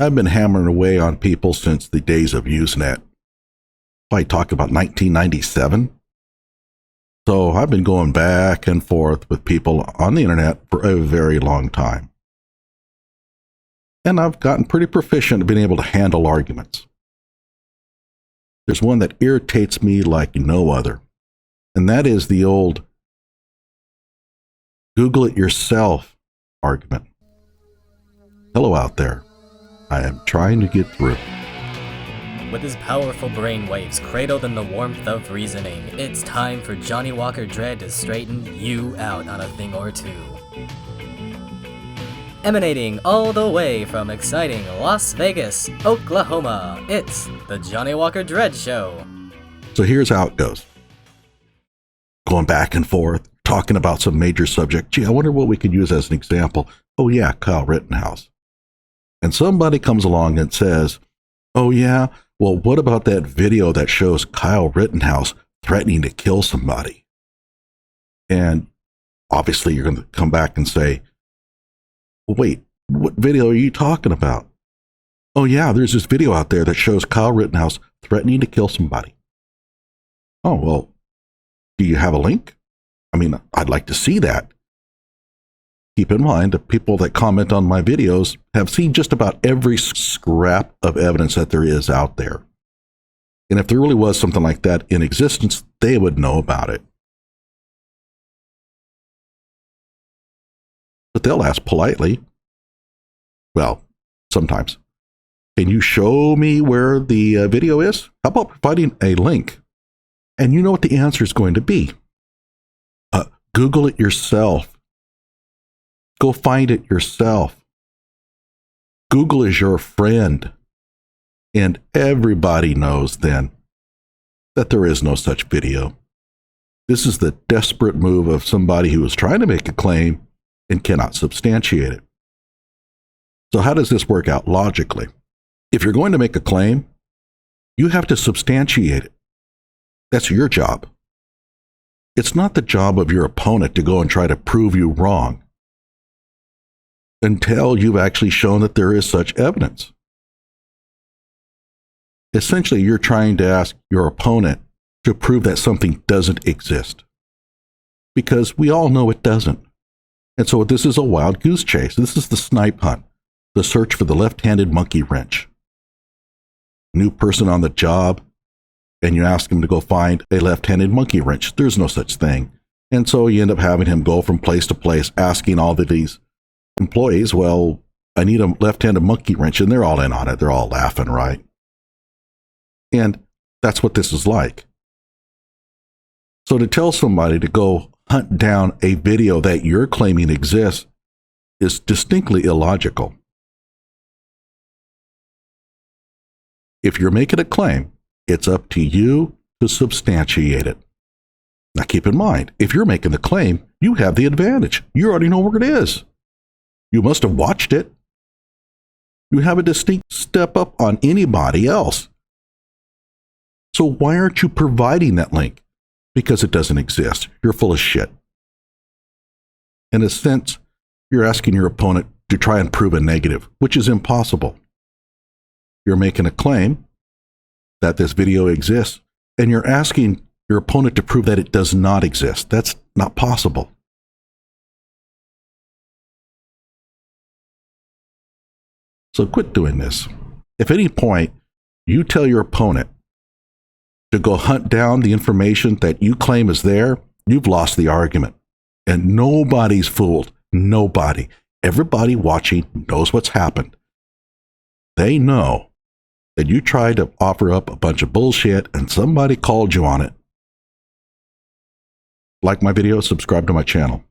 I've been hammering away on people since the days of Usenet. I talk about 1997. So I've been going back and forth with people on the internet for a very long time. And I've gotten pretty proficient at being able to handle arguments. There's one that irritates me like no other, and that is the old Google it yourself argument. Hello out there. I am trying to get through. With his powerful brainwaves cradled in the warmth of reasoning, it's time for Johnny Walker Dread to straighten you out on a thing or two. Emanating all the way from exciting Las Vegas, Oklahoma, it's the Johnny Walker Dread Show. So here's how it goes. Going back and forth, talking about some major subject. Gee, I wonder what we could use as an example. Oh yeah, Kyle Rittenhouse. And somebody comes along and says, oh yeah, well, what about that video that shows Kyle Rittenhouse threatening to kill somebody? And obviously you're going to come back and say, well, wait, what video are you talking about? Oh yeah, there's this video out there that shows Kyle Rittenhouse threatening to kill somebody. Oh, well, do you have a link? I mean, I'd like to see that. Keep in mind, the people that comment on my videos have seen just about every scrap of evidence that there is out there. And if there really was something like that in existence, they would know about it. But they'll ask politely, well, sometimes, can you show me where the video is? How about providing a link? And you know what the answer is going to be. Google it yourself. Go find it yourself. Google is your friend. And everybody knows then that there is no such video. This is the desperate move of somebody who is trying to make a claim and cannot substantiate it. So how does this work out logically? If you're going to make a claim, you have to substantiate it. That's your job. It's not the job of your opponent to go and try to prove you wrong until you've actually shown that there is such evidence. Essentially, you're trying to ask your opponent to prove that something doesn't exist, because we all know it doesn't. And so this is a wild goose chase. This is the snipe hunt, the search for the left-handed monkey wrench. New person on the job, and you ask him to go find a left-handed monkey wrench. There's no such thing. And so you end up having him go from place to place, asking all of these employees, well, I need a left-handed monkey wrench, and they're all in on it. They're all laughing, right? And that's what this is like. So to tell somebody to go hunt down a video that you're claiming exists is distinctly illogical. If you're making a claim, it's up to you to substantiate it. Now keep in mind, if you're making the claim, you have the advantage. You already know where it is. You must have watched it. You have a distinct step up on anybody else. So why aren't you providing that link? Because it doesn't exist. You're full of shit. In a sense, you're asking your opponent to try and prove a negative, which is impossible. You're making a claim that this video exists, and you're asking your opponent to prove that it does not exist. That's not possible. So quit doing this. If at any point you tell your opponent to go hunt down the information that you claim is there, you've lost the argument. And nobody's fooled. Nobody. Everybody watching knows what's happened. They know that you tried to offer up a bunch of bullshit and somebody called you on it. Like my video, subscribe to my channel.